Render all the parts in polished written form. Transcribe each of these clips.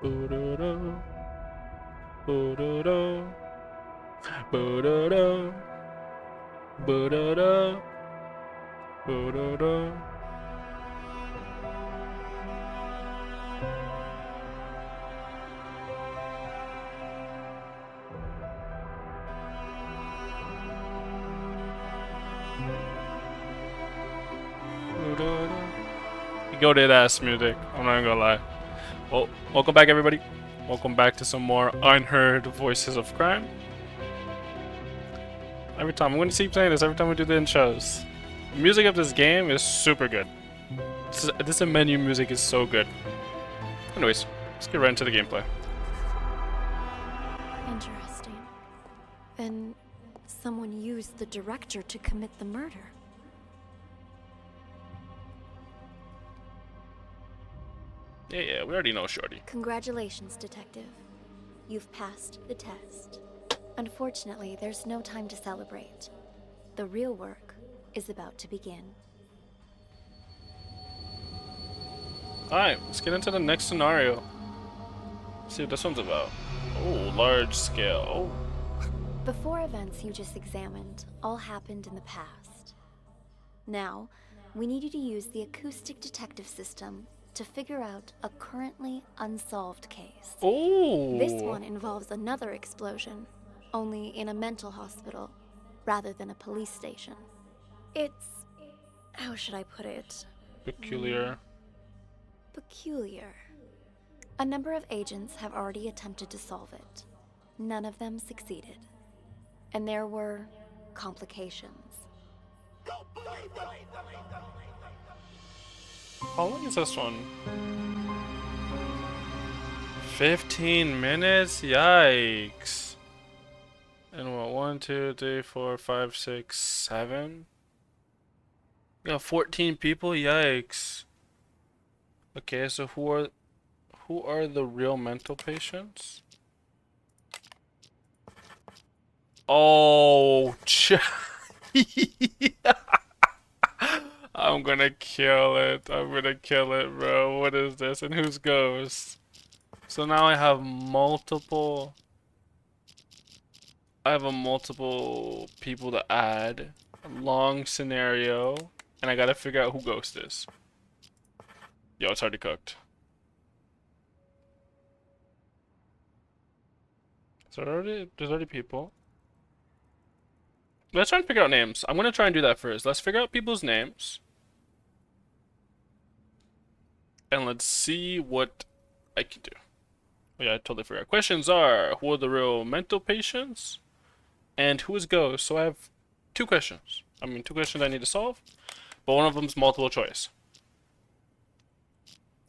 Boo-doo-doo. Boo-doo-doo. Boo-doo-doo. Boo-doo-doo. Boo-doo-doo. Goated ass music. I'm not gonna lie. Well, welcome back, everybody. Welcome back to some more Unheard Voices of Crime. Every time I'm going to keep saying this every time we do the intros. The music of this game is super good. This menu music is so good. Anyways, let's get right into the gameplay. Interesting. Then someone used the director to commit the murder. Yeah, we already know Shorty. Congratulations, Detective. You've passed the test. Unfortunately, there's no time to celebrate. The real work is about to begin. Alright, let's get into the next scenario. See what this one's about. Oh, large scale. Oh. The four events you just examined all happened in the past. Now, we need you to use the acoustic detective system to figure out a currently unsolved case. Oh. This one involves another explosion, only in a mental hospital rather than a police station. It's... how should I put it? Peculiar. Peculiar. A number of agents have already attempted to solve it. None of them succeeded. And there were complications. How long is this one? 15 minutes? Yikes. And what? 1, 2, 3, 4, 5, 6, 7? We got 14 people? Yikes. Okay, so who are the real mental patients? Oh, I'm gonna kill it. I'm gonna kill it, bro. What is this? And who's ghost? So now I have multiple. I have a multiple people to add. A long scenario. And I gotta figure out who ghost is. Yo, it's already cooked. So there's already people. Let's try and figure out names. I'm gonna try and do that first. Let's figure out people's names. And let's see what I can do. Oh yeah, I totally forgot. Questions are, who are the real mental patients? And who is ghost? So I have two questions. Two questions I need to solve. But one of them is multiple choice.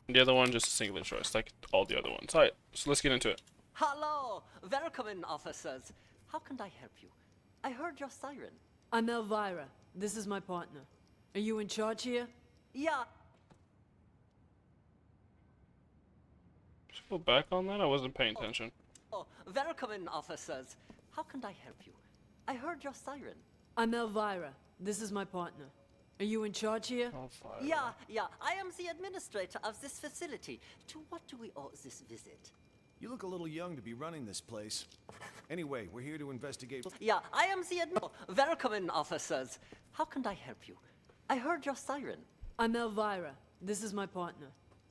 And the other one just a singular choice, like all the other ones. Alright, so let's get into it. Hello! Welcome in, officers. How can I help you? I heard your siren. I'm Elvira. This is my partner. Are you in charge here? Yeah. Should I go back on that? I wasn't paying attention. Oh, welcome in, officers. How can I help you? I heard your siren. I'm Elvira. This is my partner. Are you in charge here? Yeah. I am the administrator of this facility. To what do we owe this visit? You look a little young to be running this place. Anyway, we're here to investigate. Yeah, I am the welcome in, officers. How can I help you? I heard your siren. I'm Elvira. This is my partner.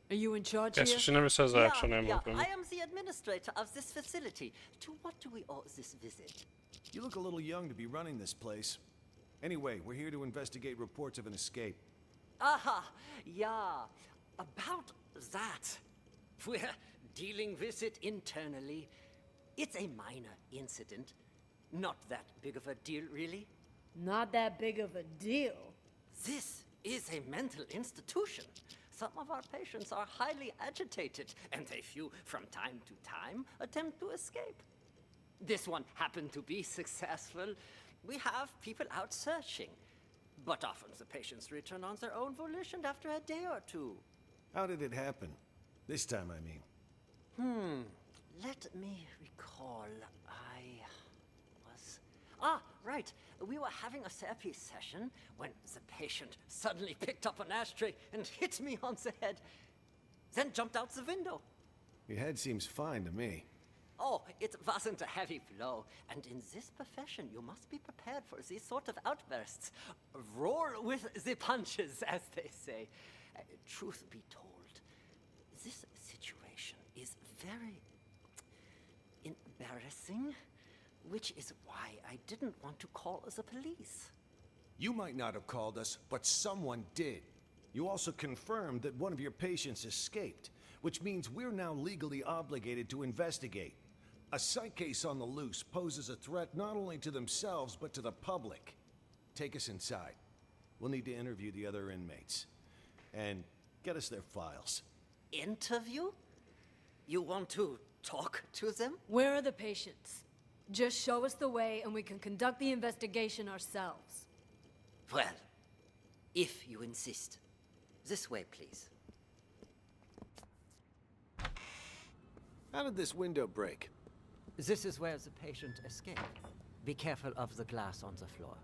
Are you in charge Yes, here? she never says the actual name Yeah, of him. I am the administrator of this facility. To what do we owe this visit? You look a little young to be running this place. Anyway, we're here to investigate reports of an escape. Aha, yeah. About that. We're dealing with it internally. It's a minor incident. Not that big of a deal, really. Not that big of a deal. This is a mental institution. Some of our patients are highly agitated, and a few, from time to time, attempt to escape. This one happened to be successful. We have people out searching, but often the patients return on their own volition after a day or two. How did it happen? This time, I mean. Let me recall. Right. We were having a therapy session when the patient suddenly picked up an ashtray and hit me on the head, then jumped out the window. Your head seems fine to me. Oh, it wasn't a heavy blow, and in this profession you must be prepared for these sort of outbursts. Roll with the punches, as they say. Truth be told, this situation is very embarrassing, which is why I didn't want to call the police. You might not have called us, but someone did. You also confirmed that one of your patients escaped, which means we're now legally obligated to investigate. A psych case on the loose poses a threat not only to themselves, but to the public. Take us inside. We'll need to interview the other inmates. And get us their files. Interview? You want to talk to them? Where are the patients? Just show us the way and we can conduct the investigation ourselves. Well, if you insist. This way, please. How did this window break? This is where the patient escaped. Be careful of the glass on the floor.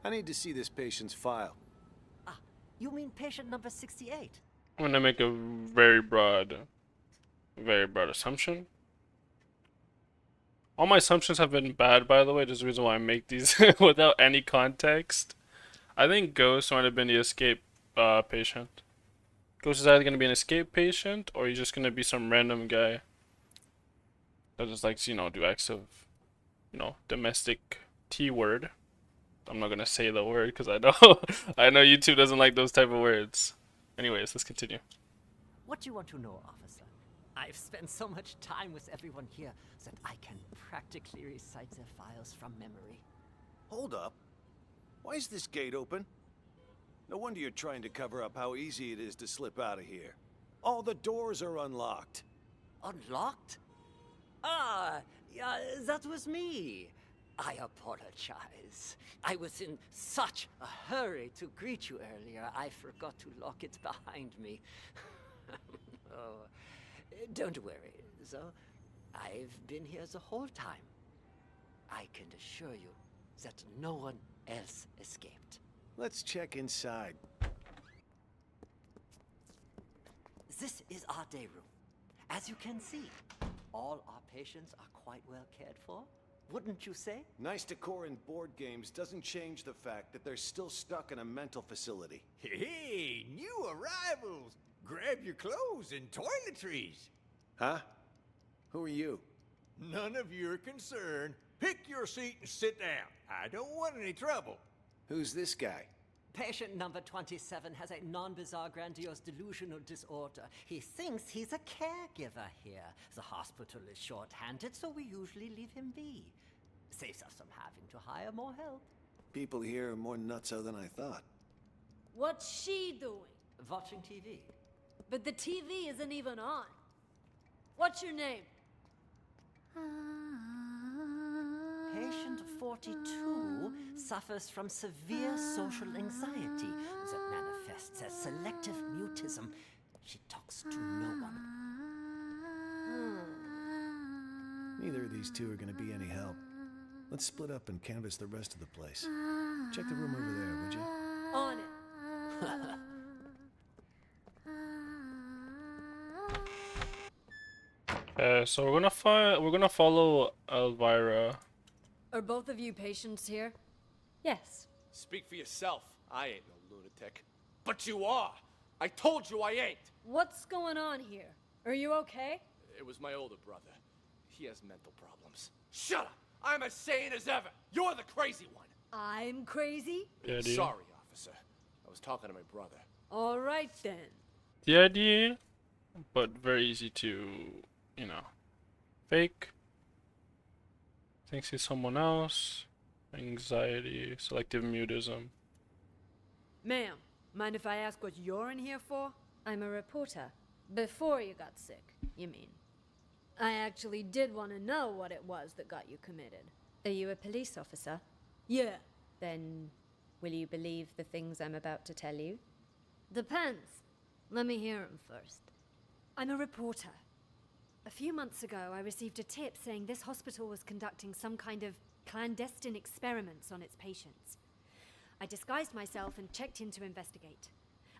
I need to see this patient's file. Ah, you mean patient number 68? I'm gonna make a very broad assumption. All my assumptions have been bad, by the way. There's a reason why I make these without any context. I think Ghost might have been the escape patient. Ghost is either gonna be an escape patient or he's just gonna be some random guy that just likes, do acts of, domestic T word. I'm not gonna say the word because I know I know YouTube doesn't like those type of words. Anyways, let's continue. What do you want to know, officer? I've spent so much time with everyone here that I can practically recite their files from memory. Hold up. Why is this gate open? No wonder you're trying to cover up how easy it is to slip out of here. All the doors are unlocked. Unlocked? Ah, yeah, that was me. I apologize. I was in such a hurry to greet you earlier, I forgot to lock it behind me. Oh, don't worry, though. I've been here the whole time. I can assure you that no one else escaped. Let's check inside. This is our day room. As you can see, all our patients are quite well cared for. Wouldn't you say? Nice decor in board games doesn't change the fact that they're still stuck in a mental facility. Hey, new arrivals! Grab your clothes and toiletries. Huh? Who are you? None of your concern. Pick your seat and sit down. I don't want any trouble. Who's this guy? Patient number 27 has a non-bizarre grandiose delusional disorder. He thinks he's a caregiver here. The hospital is short-handed, so we usually leave him be. Saves us from having to hire more help. People here are more nutso than I thought. What's she doing? Watching TV. But the TV isn't even on. What's your name? Patient 42 suffers from severe social anxiety that manifests as selective mutism. She talks to no one. Neither of these two are going to be any help. Let's split up and canvass the rest of the place. Check the room over there, would you? On it. So we're gonna follow Elvira. Are both of you patients here? Yes. Speak for yourself. I ain't no lunatic. But you are. I told you I ain't. What's going on here? Are you okay? It was my older brother. He has mental problems. Shut up. I'm as sane as ever. You're the crazy one. I'm crazy? The idea. Sorry, officer. I was talking to my brother. All right then. The idea, but very easy to, fake. Thinks he's someone else. Anxiety, selective mutism. Ma'am, mind if I ask what you're in here for? I'm a reporter. Before you got sick, you mean? I actually did want to know what it was that got you committed. Are you a police officer? Yeah. Then will you believe the things I'm about to tell you? Depends. Let me hear 'em first. I'm a reporter. A few months ago, I received a tip saying this hospital was conducting some kind of clandestine experiments on its patients. I disguised myself and checked in to investigate.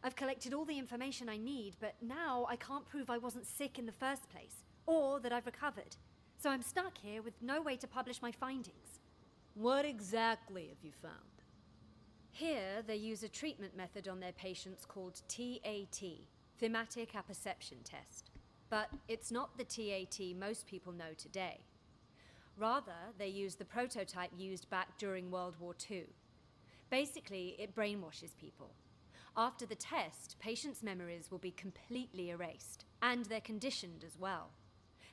I've collected all the information I need, but now I can't prove I wasn't sick in the first place. or that I've recovered. So I'm stuck here with no way to publish my findings. What exactly have you found? Here, they use a treatment method on their patients called TAT, Thematic Apperception Test. But it's not the TAT most people know today. Rather, they use the prototype used back during World War II. Basically, it brainwashes people. After the test, patients' memories will be completely erased, and they're conditioned as well.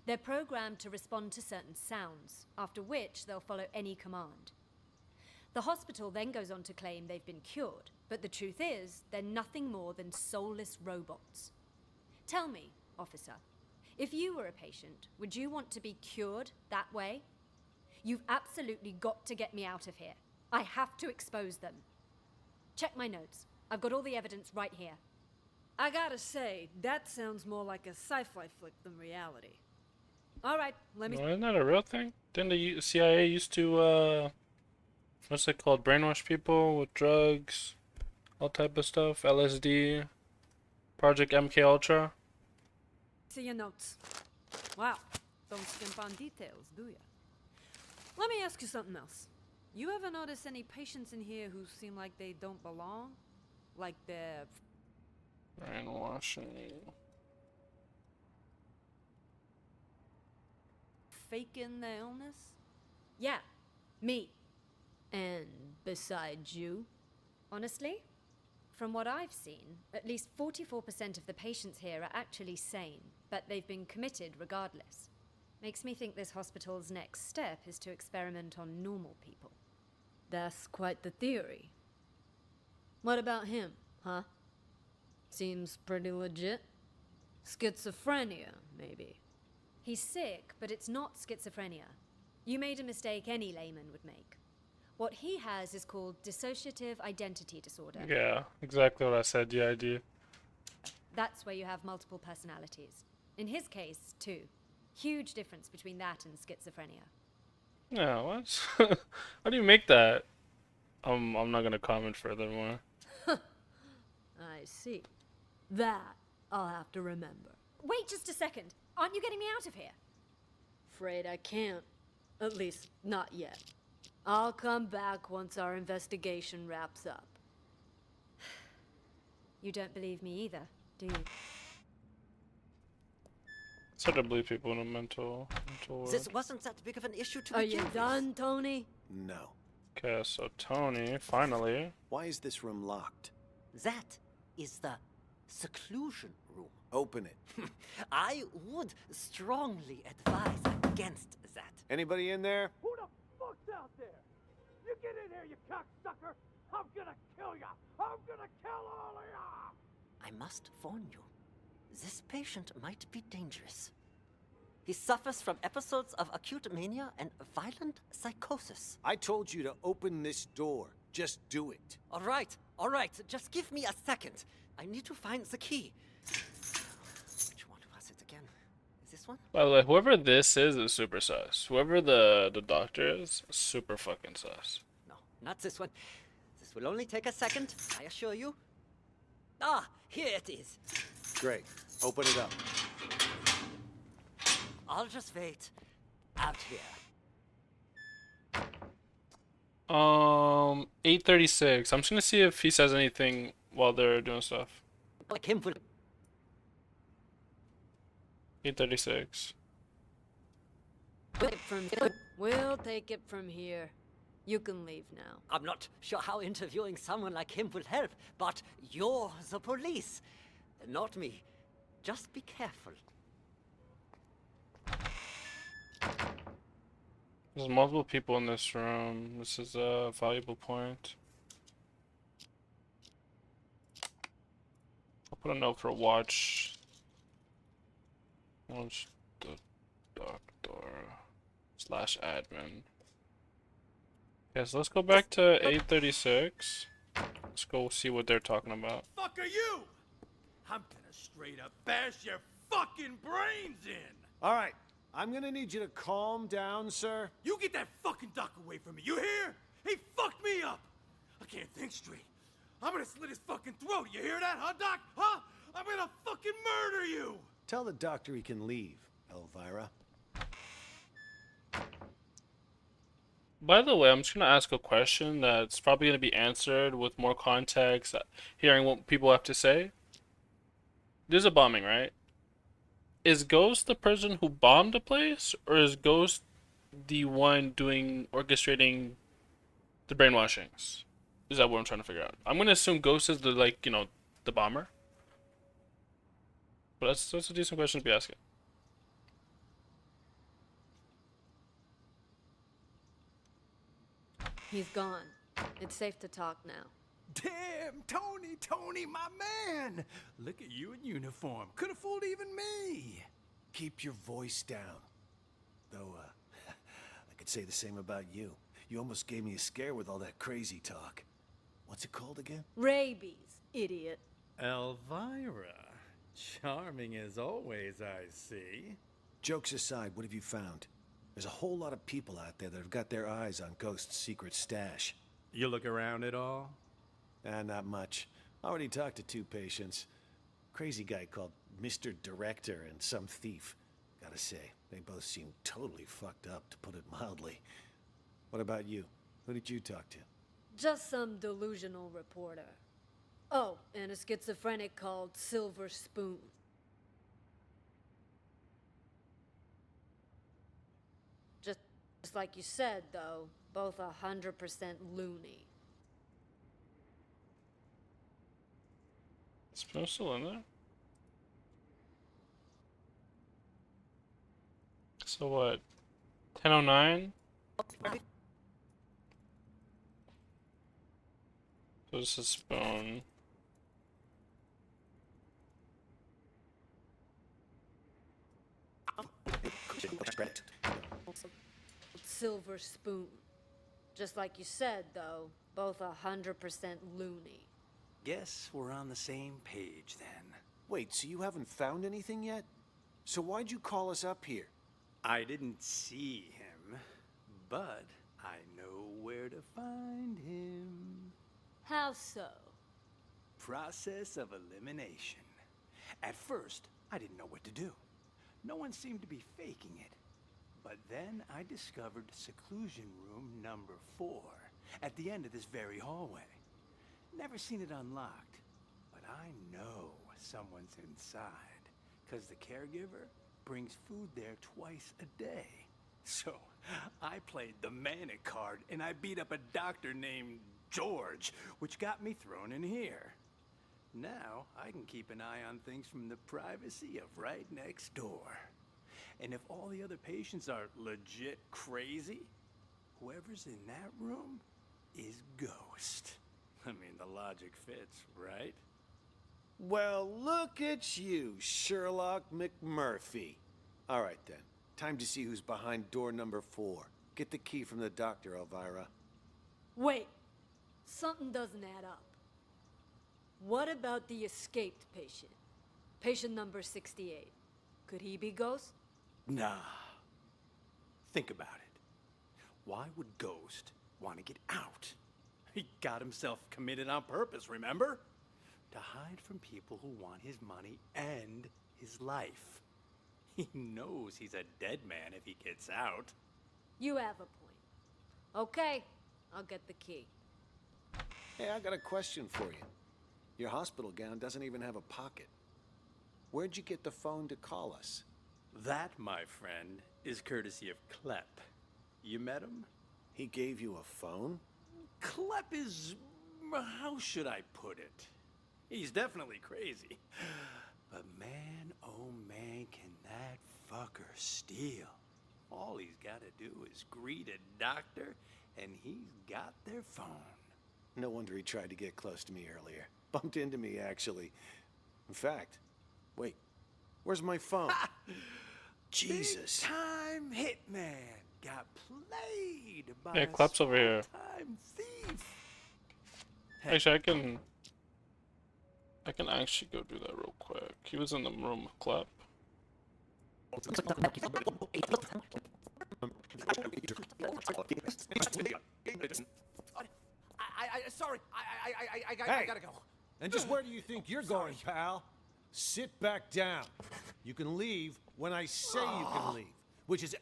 They're programmed to respond to certain sounds, after which they'll follow any command. The hospital then goes on to claim they've been cured, but the truth is, they're nothing more than soulless robots. Tell me, officer, if you were a patient, would you want to be cured that way? You've absolutely got to get me out of here. I have to expose them. Check my notes. I've got all the evidence right here. I gotta say, that sounds more like a sci-fi flick than reality. All right, let me... Well, isn't that a real thing? Didn't the CIA used to, what's it called? Brainwash people with drugs, all type of stuff, LSD, Project MK Ultra? See your notes. Wow, don't skimp on details, do ya? Let me ask you something else. You ever notice any patients in here who seem like they don't belong? Like they're... Brainwashing. faking their illness? Yeah, me. And besides you? Honestly, from what I've seen, at least 44% of the patients here are actually sane, but they've been committed regardless. Makes me think this hospital's next step is to experiment on normal people. That's quite the theory. What about him, huh? Seems pretty legit. Schizophrenia, maybe. He's sick, but it's not schizophrenia. You made a mistake any layman would make. What he has is called dissociative identity disorder. Yeah, exactly what I said. Yeah, I do. That's where you have multiple personalities. In his case, two. Huge difference between that and schizophrenia. Yeah, what? How do you make that? I'm not gonna comment furthermore. I see. That I'll have to remember. Wait just a second. Aren't you getting me out of here? Afraid I can't. At least, not yet. I'll come back once our investigation wraps up. You don't believe me either, do you? It's hard to believe people in a mental world. This wasn't that big of an issue to Are begin you with. done, Tony? No. Okay, so Tony, finally. Why is this room locked? That is the seclusion room. Open it. I would strongly advise against that. Anybody in there? Who the fuck's out there? You get in here, you cocksucker! I'm gonna kill ya! I'm gonna kill all of ya! I must warn you, this patient might be dangerous. He suffers from episodes of acute mania and violent psychosis. I told you to open this door. Just do it. All right, just give me a second. I need to find the key. Which one was it again? Is this one? By the way, whoever this is super sus. Whoever the doctor is, super fucking sus. No, not this one. This will only take a second, I assure you. Ah, here it is. Great. Open it up. I'll just wait out here. 8:36. I'm just gonna see if he says anything while they're doing stuff. Like him will 8:36. We'll take it from here. You can leave now. I'm not sure how interviewing someone like him will help, but you're the police, not me. Just be careful. There's multiple people in this room. This is a valuable point. I'll put a note for watch. Watch the doctor / admin. Okay, so let's go back to 8:36. Let's go see what they're talking about. Fuck are you? I'm gonna straight up bash your fucking brains in! All right. I'm gonna need you to calm down, sir. You get that fucking doc away from me, you hear? He fucked me up! I can't think straight. I'm gonna slit his fucking throat, you hear that, huh, Doc? Huh? I'm gonna fucking murder you! Tell the doctor he can leave. Elvira. By the way, I'm just gonna ask a question that's probably gonna be answered with more context, hearing what people have to say. There's a bombing, right? Is Ghost the person who bombed the place, or is Ghost the one orchestrating the brainwashings? Is that what I'm trying to figure out? I'm gonna assume Ghost is the bomber. But that's a decent question to be asking. He's gone. It's safe to talk now. Damn, Tony, my man! Look at you in uniform. Could have fooled even me. Keep your voice down. Though, I could say the same about you. You almost gave me a scare with all that crazy talk. What's it called again? Rabies, idiot. Elvira. Charming as always, I see. Jokes aside, what have you found? There's a whole lot of people out there that have got their eyes on Ghost's secret stash. You look around at all? Not much. Already talked to 2 patients. Crazy guy called Mr. Director and some thief. Gotta say, they both seem totally fucked up, to put it mildly. What about you? Who did you talk to? Just some delusional reporter. Oh, and a schizophrenic called Silver Spoon. Just like you said, though, both 100% loony. Spoon's still in there? So what? 10:09? So this is Spoon. Silver Spoon. Just like you said, though, both 100% loony. Guess we're on the same page then. Wait, so you haven't found anything yet? So why'd you call us up here? I didn't see him, but I know where to find him. How so? Process of elimination. At first, I didn't know what to do. No one seemed to be faking it. But then I discovered seclusion room number 4 at the end of this very hallway. Never seen it unlocked, but I know someone's inside, because the caregiver brings food there twice a day. So I played the manic card and I beat up a doctor named George, which got me thrown in here. Now I can keep an eye on things from the privacy of right next door. And if all the other patients are legit crazy, whoever's in that room is Ghost. I mean, the logic fits, right? Well, look at you, Sherlock McMurphy. All right, then. Time to see who's behind door number 4. Get the key from the doctor, Elvira. Wait, something doesn't add up. What about the escaped patient? Patient number 68. Could he be Ghost? Nah. Think about it. Why would Ghost want to get out? He got himself committed on purpose, remember? To hide from people who want his money and his life. He knows he's a dead man if he gets out. You have a point. Okay, I'll get the key. Hey, I got a question for you. Your hospital gown doesn't even have a pocket. Where'd you get the phone to call us? That, my friend, is courtesy of Klepp. You met him? He gave you a phone? Klepp is... how should I put it? He's definitely crazy. But man, oh man, can that fucker steal. All he's got to do is greet a doctor, and he's got their phone. No wonder he tried to get close to me earlier. Bumped into me, actually. In fact, wait, where's my phone? Jesus. Big time hitman got played by Yeah, Klepp's over here. time thief. Actually, I can actually go do that real quick. He was in the room with Klepp. Sorry, I Hey. gotta go. And just where do you think you're going, pal? Sit back down. You can leave, when I say you can leave, which is...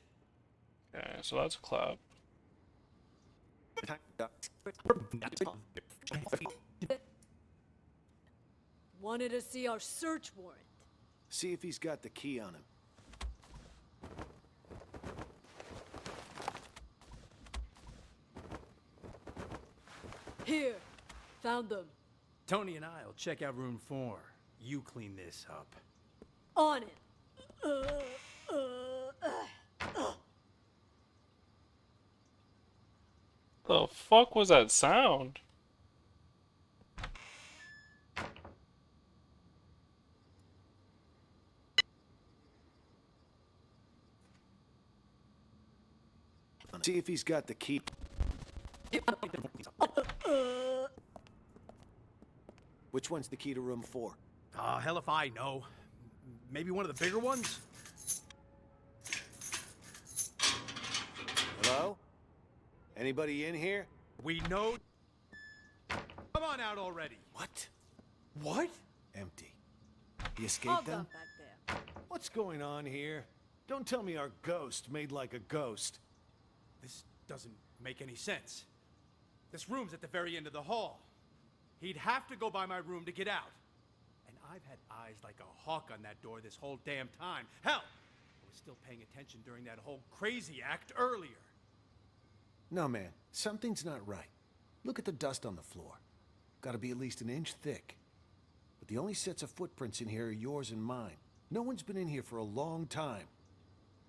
Okay, so that's a clap. Wanted to see our search warrant. See if he's got the key on him. Here. Found them. Tony and I'll check out room 4. You clean this up. On it. The fuck was that sound? See if he's got the key. Which one's the key to room 4? Hell if I know. Maybe one of the bigger ones? Hello? Anybody in here? We know. Come on out already. What? What? Empty. He escaped Hold them? up back there. What's going on here? Don't tell me our ghost made like a ghost. This doesn't make any sense. This room's at the very end of the hall. He'd have to go by my room to get out. And I've had eyes like a hawk on that door this whole damn time. Hell, I was still paying attention during that whole crazy act earlier. No, man. Something's not right. Look at the dust on the floor. Gotta be at least an inch thick. But the only sets of footprints in here are yours and mine. No one's been in here for a long time.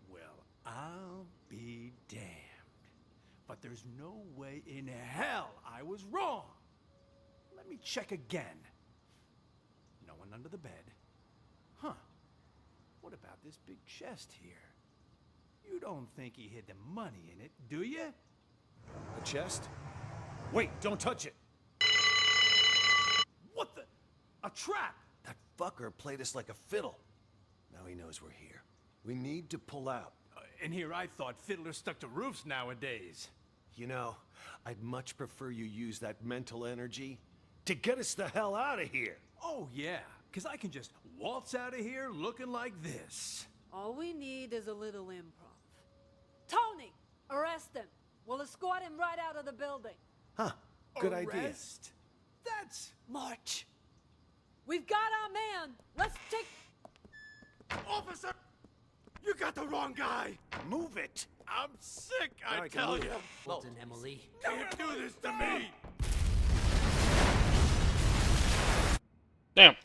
Well, I'll be damned. But there's no way in hell I was wrong. Let me check again. No one under the bed. Huh. What about this big chest here? You don't think he hid the money in it, do you? A chest? Wait, don't touch it! What the? A trap! That fucker played us like a fiddle. Now he knows we're here. We need to pull out. And here I thought fiddlers stuck to roofs nowadays. You know, I'd much prefer you use that mental energy to get us the hell out of here. Oh yeah, because I can just waltz out of here looking like this. All we need is a little improv. Tony! Arrest him! We'll escort him right out of the building. Huh, good idea. Arrest? That's... March! We've got our man! Let's take... Officer! You got the wrong guy! Move it! I'm sick, I I can tell move. you! Bolton, Emily. Don't do this to me! Damn.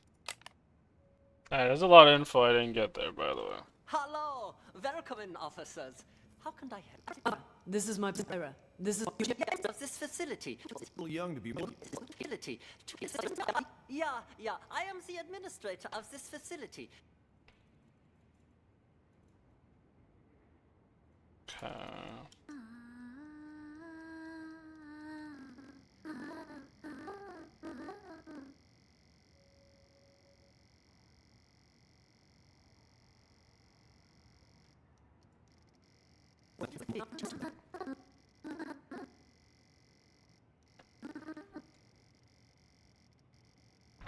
Alright, there's a lot of info I didn't get there, by the way. Hello! Welcome in, officers. How can I help? This is my era. This is... Of this facility. A little young to be... Facility. Yeah, I am the administrator of this facility. Okay.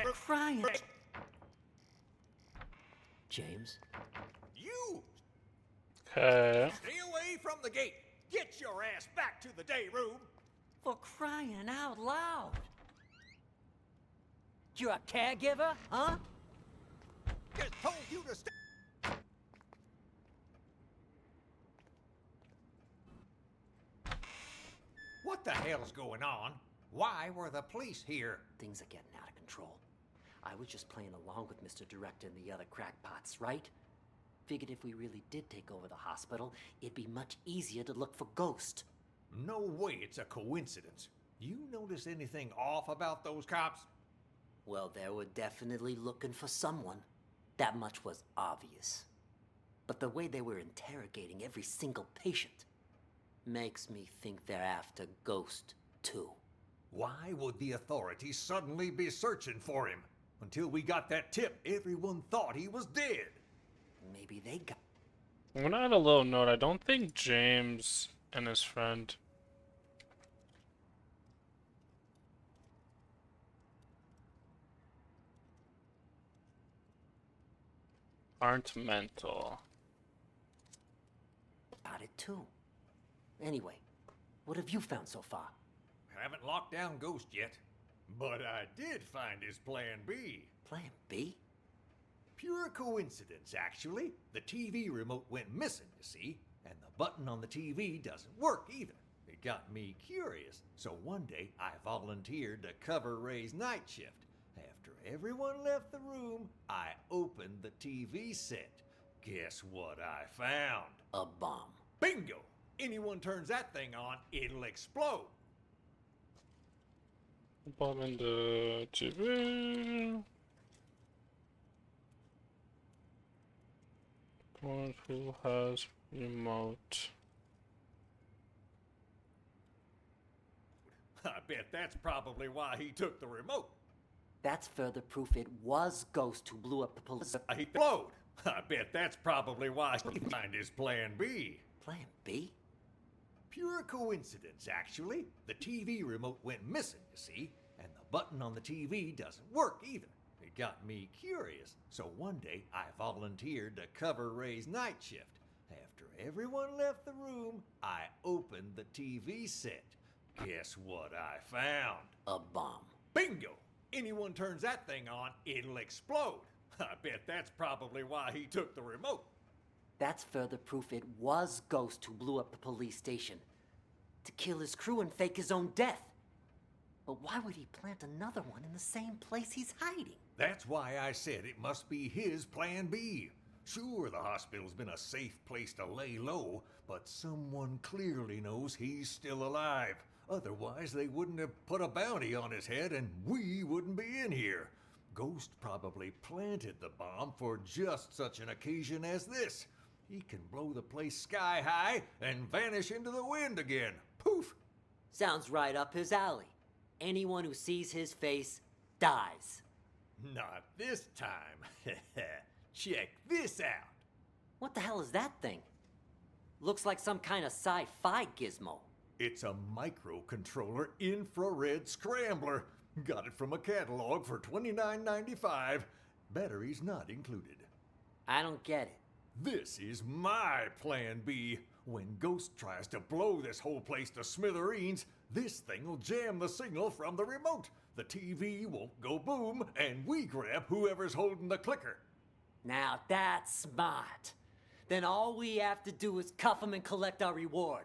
We're crying. James? You! Okay. Stay away from the gate! Get your ass back to the day room! For crying out loud. You're a caregiver, huh? Just told you to stay. What the hell's going on? Why were the police here? Things are getting out of control. I was just playing along with Mr. Director and the other crackpots, right? Figured if we really did take over the hospital, it'd be much easier to look for Ghost. No way it's a coincidence. You notice anything off about those cops? Well, they were definitely looking for someone. That much was obvious. But the way they were interrogating every single patient makes me think they're after Ghost, too. Why would the authorities suddenly be searching for him? Until we got that tip, everyone thought he was dead. Maybe they got... I'm gonna add a little note. I don't think James and his friend aren't mental. got it too. Anyway, what have you found so far? Haven't locked down Ghost yet, but I did find his Plan B. Plan B? Pure coincidence, actually. The TV remote went missing, you see, and the button on the TV doesn't work either. It got me curious, so one day I volunteered to cover Ray's night shift. After everyone left the room, I opened the TV set. Guess what I found? A bomb. Bingo! Anyone turns that thing on, it'll explode. Bomb in the TV. One who has remote. I bet that's probably why he took the remote. That's further proof it was Ghost who blew up the police. He explode. I bet that's probably why he find his Plan B. Plan B? Pure coincidence, actually. The TV remote went missing, you see, and the button on the TV doesn't work either. It got me curious, so one day I volunteered to cover Ray's night shift. After everyone left the room, I opened the TV set. Guess what I found? A bomb. Bingo! Anyone turns that thing on, it'll explode. I bet that's probably why he took the remote. That's further proof it was Ghost who blew up the police station. To kill his crew and fake his own death. But why would he plant another one in the same place he's hiding? That's why I said it must be his Plan B. Sure, the hospital's been a safe place to lay low, but someone clearly knows he's still alive. Otherwise, they wouldn't have put a bounty on his head and we wouldn't be in here. Ghost probably planted the bomb for just such an occasion as this. He can blow the place sky high and vanish into the wind again. Poof! Sounds right up his alley. Anyone who sees his face dies. Not this time. Check this out. What the hell is that thing? Looks like some kind of sci-fi gizmo. It's a microcontroller infrared scrambler. Got it from a catalog for $29.95. Batteries not included. I don't get it. This is my Plan B. When Ghost tries to blow this whole place to smithereens, this thing will jam the signal from the remote. The TV won't go boom, and we grab whoever's holding the clicker. Now that's smart. Then all we have to do is cuff him and collect our reward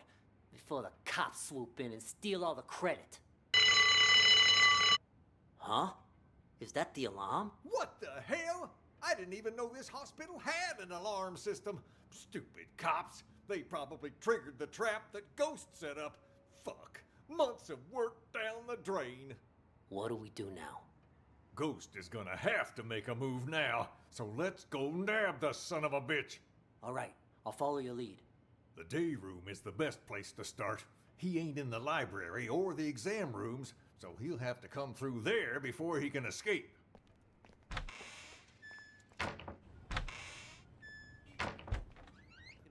before the cops swoop in and steal all the credit. Huh? Is that the alarm? What the hell? I didn't even know this hospital had an alarm system. Stupid cops. They probably triggered the trap that Ghost set up. Fuck. Months of work down the drain. What do we do now? Ghost is gonna have to make a move now, so let's go nab the son of a bitch. All right, I'll follow your lead. The day room is the best place to start. He ain't in the library or the exam rooms, so he'll have to come through there before he can escape.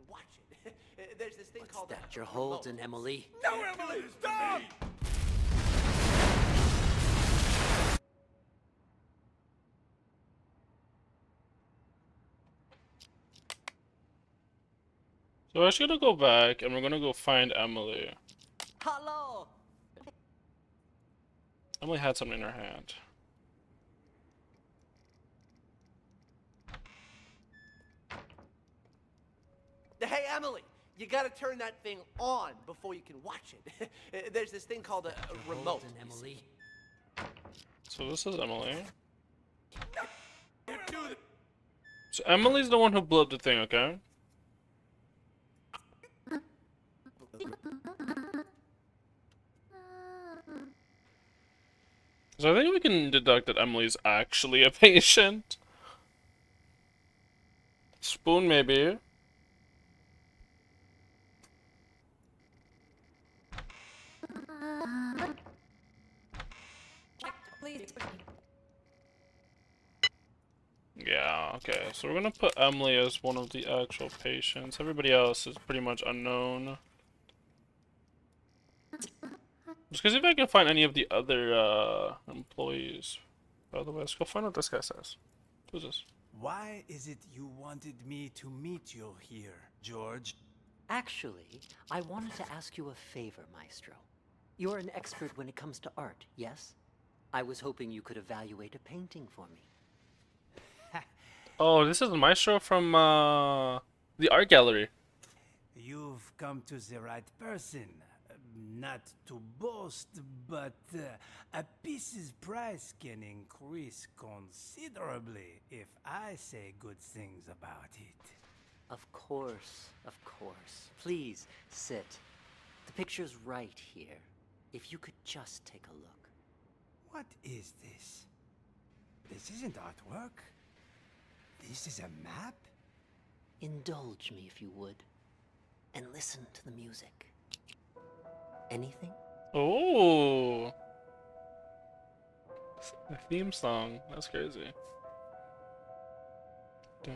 Watch it. There's this thing called That you're holding, Emily. No, Emily, stop! So we're actually gonna go back and we're gonna go find Emily. Hello! Emily had something in her hand. Hey, Emily, you gotta turn that thing on before you can watch it. There's this thing called a remote. Holding, Emily. So this is Emily. So Emily's the one who blew up the thing, okay? So I think we can deduct that Emily's actually a patient. Spoon, maybe. Yeah, okay. So we're gonna put Emily as one of the actual patients. Everybody else is pretty much unknown. Just gonna see if I can find any of the other employees. By the way, let's go find out what this guy says. Who's this? Why is it you wanted me to meet you here, George? Actually, I wanted to ask you a favor, Maestro. You're an expert when it comes to art, yes? I was hoping you could evaluate a painting for me. Oh, this is Maestro from the art gallery. You've come to the right person. Not to boast, but a piece's price can increase considerably if I say good things about it. Of course, of course. Please, sit. The picture's right here. If you could just take a look. What is this? This isn't artwork. This is a map? Indulge me if you would. And listen to the music. Anything? Oh, the theme song. That's crazy. There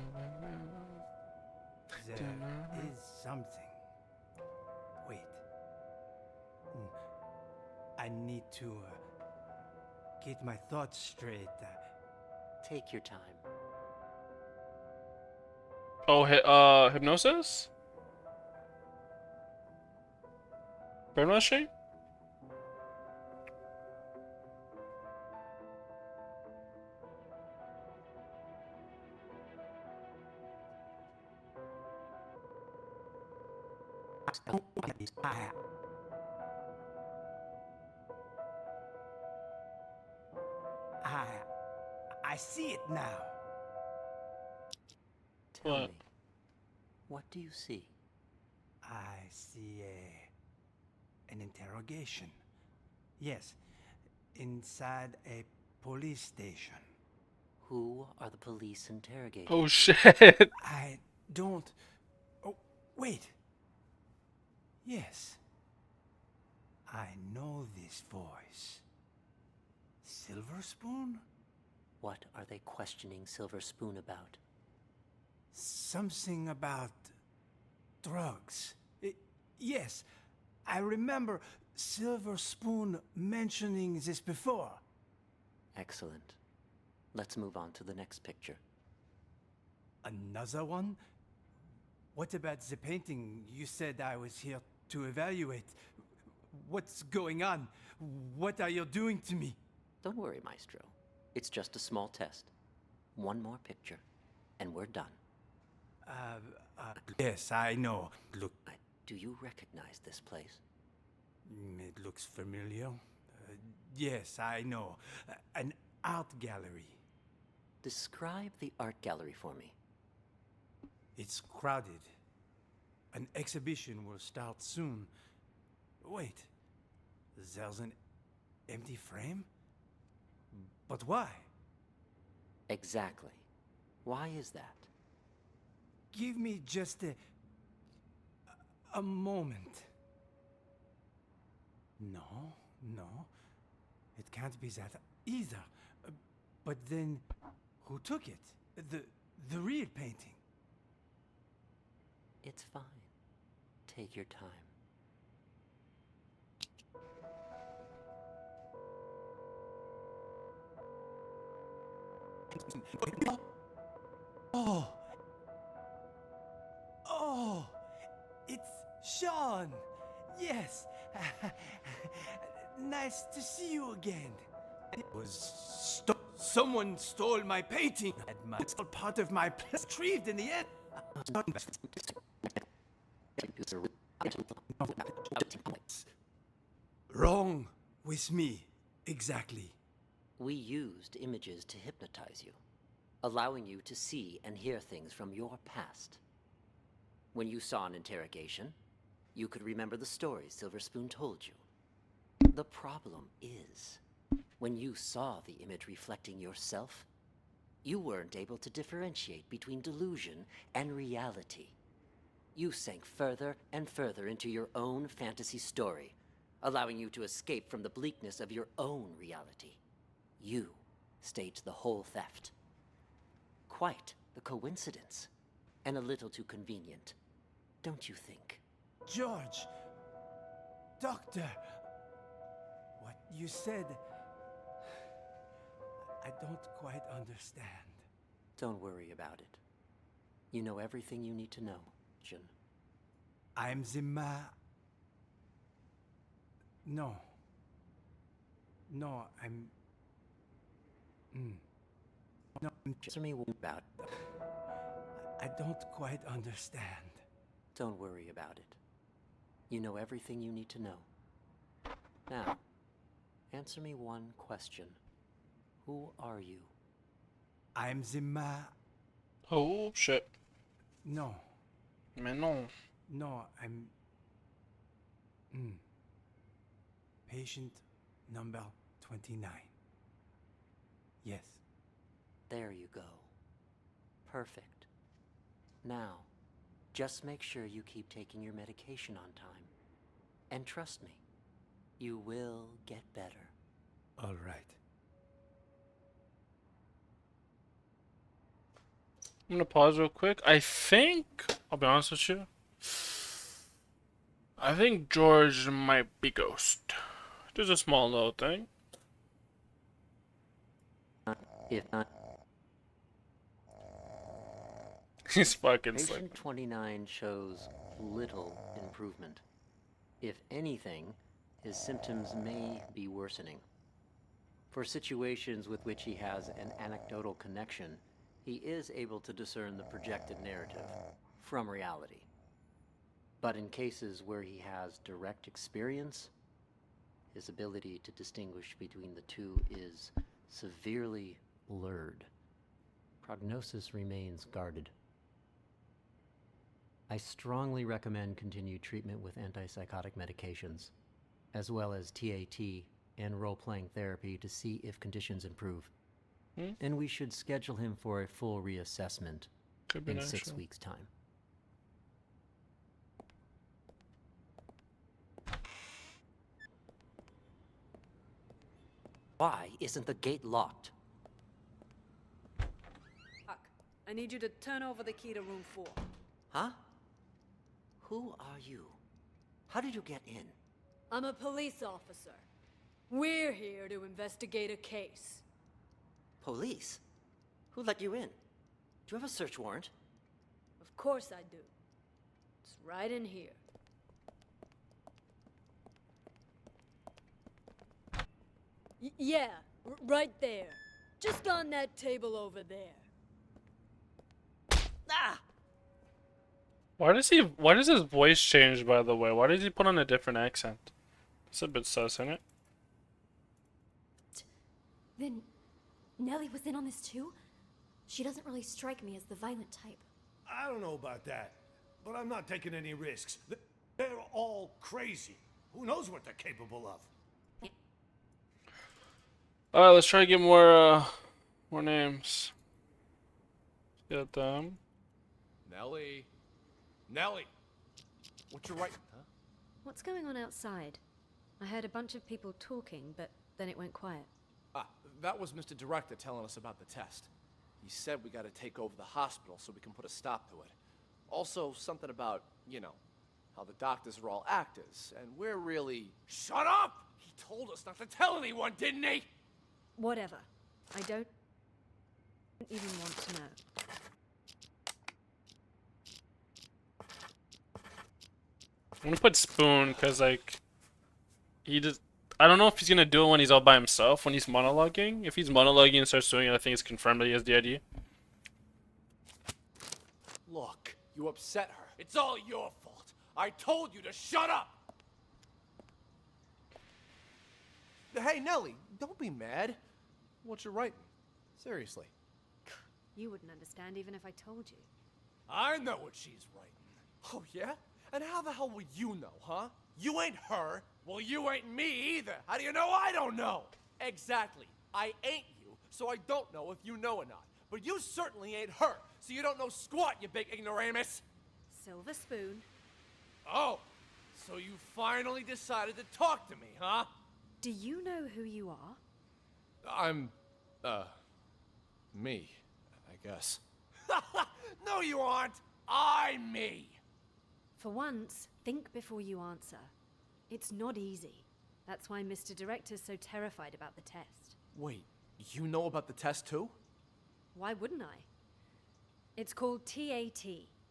is something. Wait. I need to get my thoughts straight. Take your time. Oh, hypnosis? Brainwashing? I see it now. Tell What? me, what do you see? I see an interrogation. Yes, inside a police station. Who are the police interrogating? Oh shit! I don't... Oh, wait. Yes. I know this voice. Silver Spoon? What are they questioning Silver Spoon about? Something about drugs. Yes, I remember Silver Spoon mentioning this before. Excellent. Let's move on to the next picture. Another one? What about the painting you said I was here to evaluate? What's going on? What are you doing to me? Don't worry, Maestro. It's just a small test. One more picture, and we're done. Yes, I know. Look, Do you recognize this place? it looks familiar. Yes, I know. An art gallery. Describe the art gallery for me. It's crowded. An exhibition will start soon. Wait, there's an empty frame? But why? Exactly. Why is that? Give me just a moment. No, it can't be that either. But then, who took it? The real painting? It's fine. Take your time. Oh, it's Sean. Yes. Nice to see you again. It was someone stole my painting. It's all part of my plan retrieved in the end. Wrong with me, exactly. We used images to hypnotize you, allowing you to see and hear things from your past. When you saw an interrogation, you could remember the stories Silver Spoon told you. The problem is, when you saw the image reflecting yourself, you weren't able to differentiate between delusion and reality. You sank further and further into your own fantasy story, allowing you to escape from the bleakness of your own reality. You staged the whole theft. Quite the coincidence, and a little too convenient, don't you think? George, Doctor, what you said, I don't quite understand. Don't worry about it. You know everything you need to know, Jin. I'm the ma... No. No, I'm... No, Answer me about it. I don't quite understand. Don't worry about it. You know everything you need to know. Now, answer me one question. Who are you? I'm the ma... Oh, shit. No. Mais non. No, I'm... Patient number 29. Yes. There you go. Perfect. Now, just make sure you keep taking your medication on time. And trust me, you will get better. All right. I'm gonna pause real quick. I think, I'll be honest with you, I think George might be Ghost. Just a small little thing. If not, He's fucking patient sick. 29 shows little improvement. If anything, his symptoms may be worsening. For situations with which he has an anecdotal connection, he is able to discern the projected narrative from reality. But in cases where he has direct experience, his ability to distinguish between the two is severely blurred. Prognosis remains guarded. I strongly recommend continued treatment with antipsychotic medications, as well as TAT and role-playing therapy to see if conditions improve. And we should schedule him for a full reassessment Could be in nice, 6 yeah. weeks' time. Why isn't the gate locked? Huck, I need you to turn over the key to room 4. Huh? Who are you? How did you get in? I'm a police officer. We're here to investigate a case. Police? Who let you in? Do you have a search warrant? Of course I do. It's right in here. Yeah, right there. Just on that table over there. Ah! Why does his voice change, by the way? Why does he put on a different accent? It's a bit sus, isn't it? Then Nellie was in on this too? She doesn't really strike me as the violent type. I don't know about that, but I'm not taking any risks. They're all crazy. Who knows what they're capable of? Alright, let's try to get more names. Get them. Nellie. Nellie! What you writing, huh? What's going on outside? I heard a bunch of people talking, but then it went quiet. That was Mr. Director telling us about the test. He said we gotta take over the hospital so we can put a stop to it. Also, something about, you know, how the doctors are all actors, and we're really... Shut up! He told us not to tell anyone, didn't he? Whatever. I don't even want to know. I'm gonna put Spoon, cause like, he just, I don't know if he's gonna do it when he's all by himself, when he's monologuing. If he's monologuing and starts doing it, I think it's confirmed that he has the ID. Look, you upset her. It's all your fault. I told you to shut up! Hey, Nellie, don't be mad. What you writing? Seriously. You wouldn't understand even if I told you. I know what she's writing. Oh, yeah? And how the hell will you know, huh? You ain't her. Well, you ain't me either. How do you know I don't know? Exactly. I ain't you, so I don't know if you know or not. But you certainly ain't her, so you don't know squat, you big ignoramus. Silver spoon. Oh, so you finally decided to talk to me, huh? Do you know who you are? I'm, me, I guess. No, you aren't. I'm me. For once, think before you answer. It's not easy. That's why Mr. Director's so terrified about the test. Wait, you know about the test too? Why wouldn't I? It's called TAT,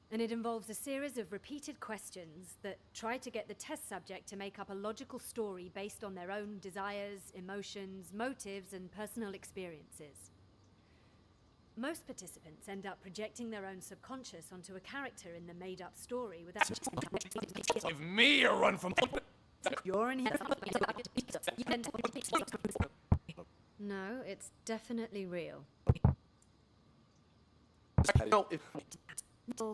And it involves a series of repeated questions that try to get the test subject to make up a logical story based on their own desires, emotions, motives, and personal experiences. Most participants end up projecting their own subconscious onto a character in the made-up story without... Give me a run from... You're in here... No, it's definitely real. No, if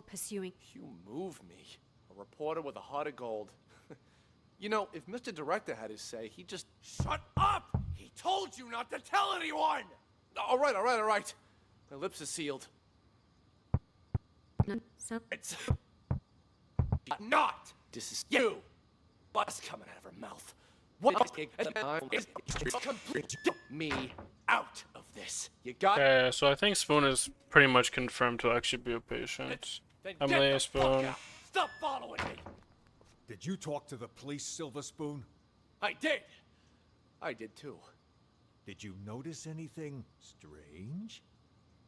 Pursuing... you move me, a reporter with a heart of gold. You know, if Mr. Director had his say, he'd just... Shut up! He told you not to tell anyone! All right, all right, all right. My lips are sealed. No, so... It's... Not! This is you! What's coming out of her mouth? What is complete me out of this? You got Okay, so I think Spoon is pretty much confirmed to actually be a patient. Then I'm get Leia the fuck Spoon. out. Stop following me! Did you talk to the police, Silver Spoon? I did! I did too. Did you notice anything strange?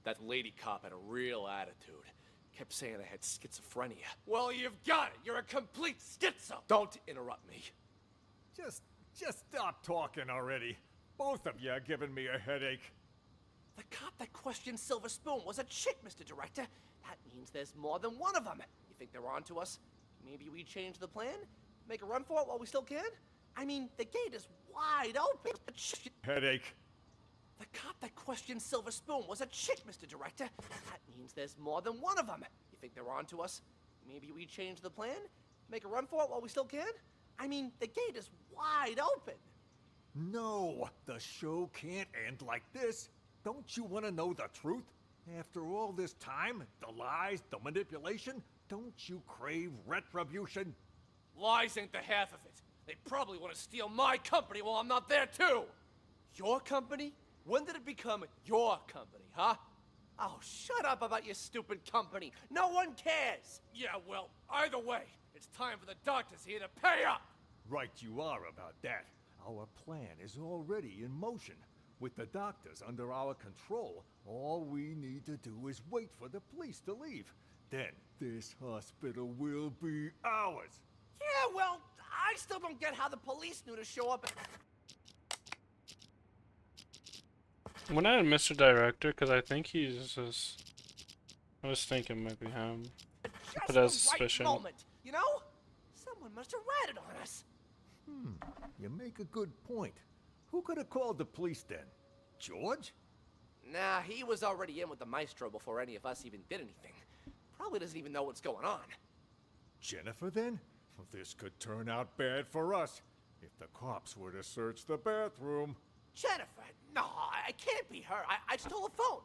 That lady cop had a real attitude. Kept saying I had schizophrenia. Well, you've got it! You're a complete schizo! Don't interrupt me. Just stop talking already. Both of you are giving me a headache. The cop that questioned Silver Spoon was a chick, Mr. Director. That means there's more than one of them. You think they're on to us? Maybe we change the plan? Make a run for it while we still can? I mean, the gate is wide open. Headache. The cop that questioned Silver Spoon was a chick, Mr. Director. That means there's more than one of them. You think they're on to us? Maybe we change the plan? Make a run for it while we still can? I mean, the gate is wide open. No, the show can't end like this. Don't you want to know the truth? After all this time, the lies, the manipulation, don't you crave retribution? Lies ain't the half of it. They probably want to steal my company while I'm not there, too. Your company? When did it become your company, huh? Oh, shut up about your stupid company. No one cares. Yeah, well, either way, it's time for the doctors here to pay up. Right you are about that. Our plan is already in motion. With the doctors under our control, all we need to do is wait for the police to leave. Then this hospital will be ours. Yeah, well, I still don't get how the police knew to show up. When I had Mr. Director, because I think he's just... I was thinking it might be him. Just But as the suspicion. right moment, you know? Someone must have ratted on us. You make a good point. Who could have called the police then? George? Nah, he was already in with the maestro before any of us even did anything. Probably doesn't even know what's going on. Jennifer then? Well, this could turn out bad for us. If the cops were to search the bathroom. Jennifer? No, I can't be her. I stole a phone.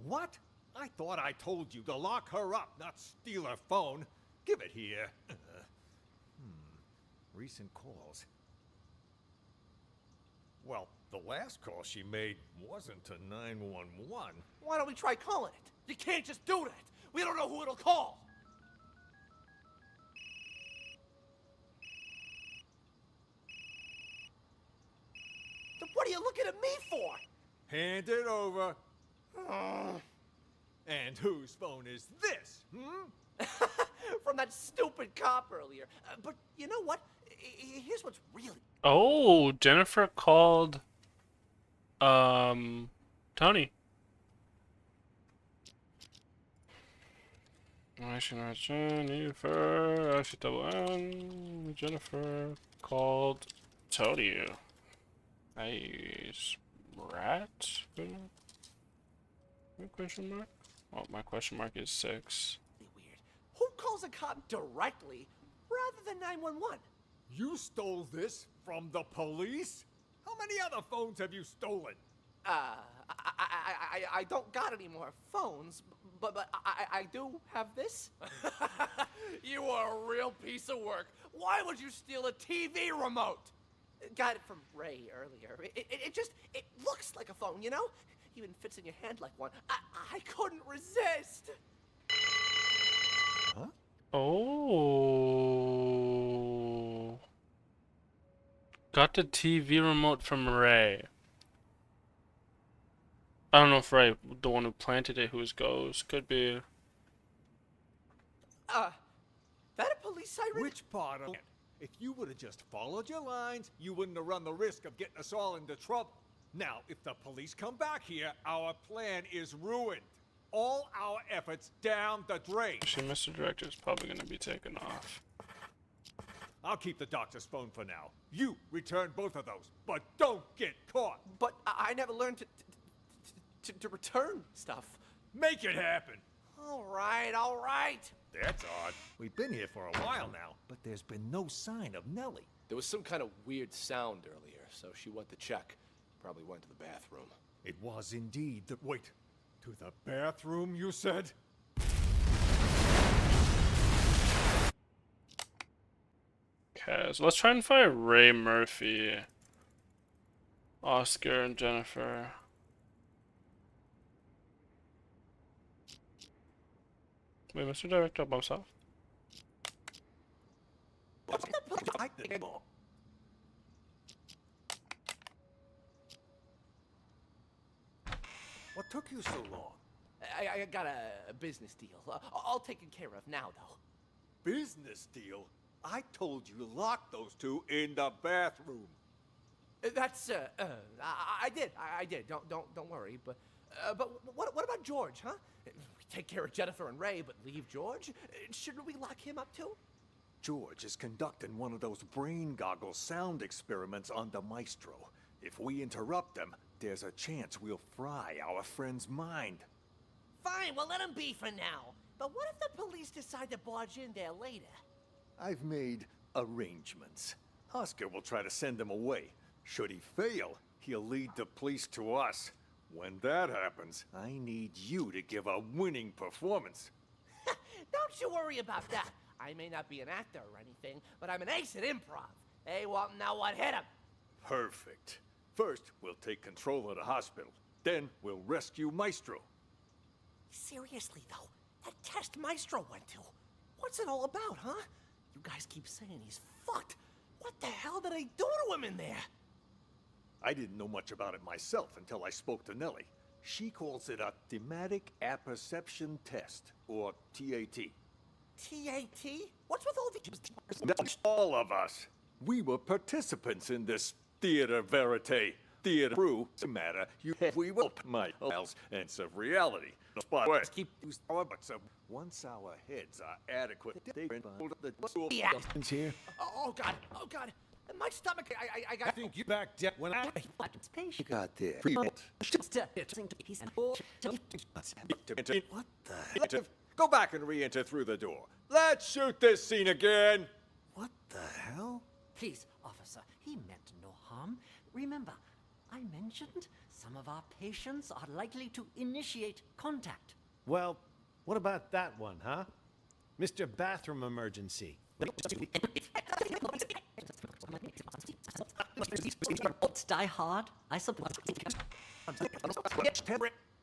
What? I thought I told you to lock her up, not steal her phone. Give it here. Recent calls. Well, the last call she made wasn't to 911. Why don't we try calling it? You can't just do that. We don't know who it'll call. Then what are you looking at me for? Hand it over. And whose phone is this? From that stupid cop earlier. But you know what? Here's what's really... Oh, Jennifer called... Tony. Jennifer called Tony. Nice. Rat? Question mark? Oh, my question mark is 6. weird. Who calls a cop directly rather than 911? You stole this from the police? How many other phones have you stolen? I don't got any more phones, but I do have this. You are a real piece of work. Why would you steal a TV remote? Got it from Ray earlier. It looks like a phone, you know? Even fits in your hand like one. I couldn't resist. Huh? Oh. Got the TV remote from Ray. I don't know if Ray, the one who planted it, whose ghost, could be. That a police siren? Which part of it? If you would have just followed your lines, you wouldn't have run the risk of getting us all into trouble. Now, if the police come back here, our plan is ruined. All our efforts down the drain. Actually, Mr. Director is probably going to be taken off. I'll keep the doctor's phone for now. You return both of those, but don't get caught. But I never learned to return stuff. Make it happen. All right, all right. That's odd. We've been here for a while now, but there's been no sign of Nellie. There was some kind of weird sound earlier, so she went to check. Probably went to the bathroom. It was indeed the... Wait, to the bathroom, you said? Okay, so let's try and find Ray Murphy, Oscar, and Jennifer. Wait, Mr. Director, by himself? What took you so long? I got a business deal. All taken care of now, though. Business deal? I told you to lock those two in the bathroom. That's I did. Don't worry. But what about George, huh? We take care of Jennifer and Ray, but leave George? Shouldn't we lock him up too? George is conducting one of those brain goggle sound experiments on the Maestro. If we interrupt them, there's a chance we'll fry our friend's mind. Fine, well let him be for now. But what if the police decide to barge in there later? I've made arrangements. Oscar will try to send him away. Should he fail, he'll lead the police to us. When that happens, I need you to give a winning performance. Don't you worry about that. I may not be an actor or anything, but I'm an ace at improv. Hey, well, now what hit him? Perfect. First, we'll take control of the hospital. Then, we'll rescue Maestro. Seriously, though, that test Maestro went to, what's it all about, huh? You guys keep saying he's fucked. What the hell did they do to him in there? I didn't know much about it myself until I spoke to Nellie. She calls it a thematic apperception test, or TAT. TAT? What's with all the... That's all of us. We were participants in this theater verite. Theater through the matter you have. We will my else and some reality. But keep but some once our heads are adequate, they hold the here. Oh, God. Oh, God. My stomach, I got... I think you back down when I... Patient. Got there. What What the? Go back and re-enter through the door. Let's shoot this scene again. What the hell? Please, officer, he meant no harm. Remember, I mentioned some of our patients are likely to initiate contact. Well, what about that one, huh? Mr. Bathroom Emergency. Die hard, I suppose.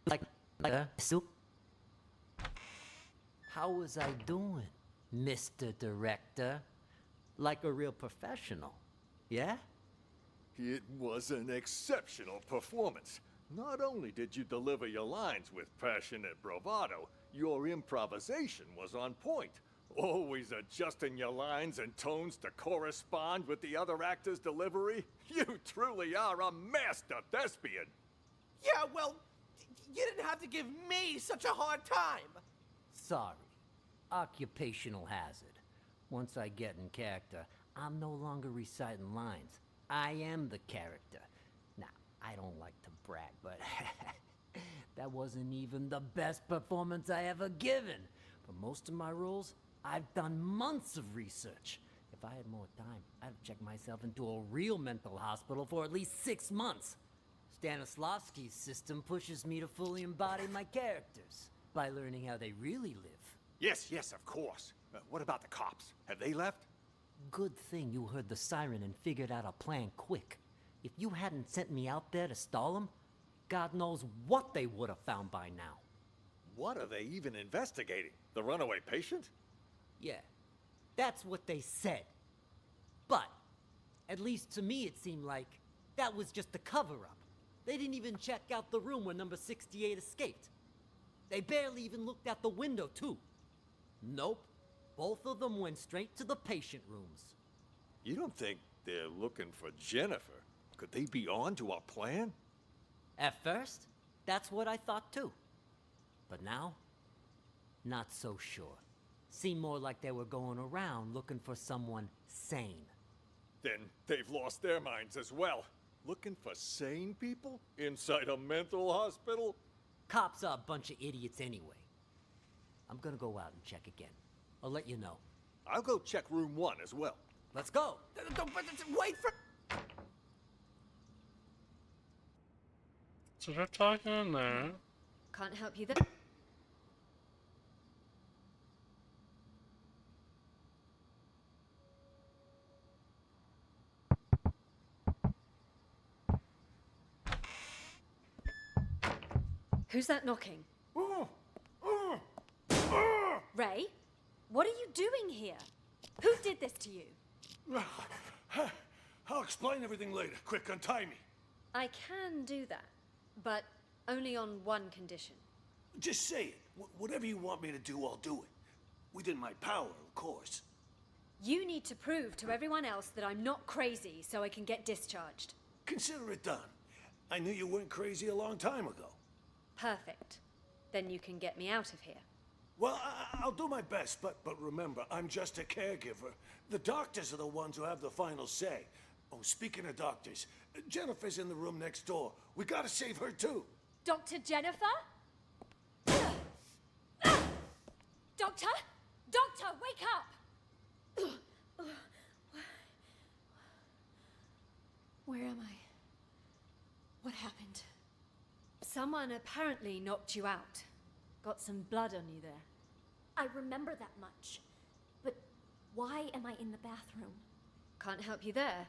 Like soup. How was I doing, Mr. Director? Like a real professional, yeah? It was an exceptional performance. Not only did you deliver your lines with passionate bravado, your improvisation was on point. Always adjusting your lines and tones to correspond with the other actor's delivery. You truly are a master thespian. Yeah, well, you didn't have to give me such a hard time. Sorry. Occupational hazard. Once I get in character, I'm no longer reciting lines. I am the character. Now, I don't like to brag, but that wasn't even the best performance I ever given. For most of my roles, I've done months of research. If I had more time, I'd have checked myself into a real mental hospital for at least 6 months. Stanislavski's system pushes me to fully embody my characters by learning how they really live. Yes, of course. What about the cops? Have they left? Good thing you heard the siren and figured out a plan quick. If you hadn't sent me out there to stall them, God knows what they would have found by now. What are they even investigating? The runaway patient? Yeah, that's what they said. But, at least to me it seemed like that was just a cover-up. They didn't even check out the room where number 68 escaped. They barely even looked out the window, too. Nope, Both of them went straight to the patient rooms. You don't think they're looking for Jennifer? Could they be on to our plan? At first, that's what I thought too. But now, not so sure. Seemed more like they were going around looking for someone sane. Then they've lost their minds as well. Looking for sane people inside a mental hospital? Cops are a bunch of idiots anyway. I'm gonna go out and check again. I'll let you know. I'll go check room 1 as well. Let's go! Wait for... So they're talking in there. Can't help you there. Who's that knocking? Ray? What are you doing here? Who did this to you? I'll explain everything later. Quick, untie me. I can do that, but only on one condition. Just say it. Whatever you want me to do, I'll do it. Within my power, of course. You need to prove to everyone else that I'm not crazy so I can get discharged. Consider it done. I knew you weren't crazy a long time ago. Perfect. Then you can get me out of here. Well, I'll do my best, but remember, I'm just a caregiver. The doctors are the ones who have the final say. Oh, speaking of doctors, Jennifer's in the room next door. We gotta save her too. Dr. Jennifer? Doctor? Doctor, wake up! Where am I? What happened? Someone apparently knocked you out. Got some blood on you there. I remember that much. But why am I in the bathroom? Can't help you there.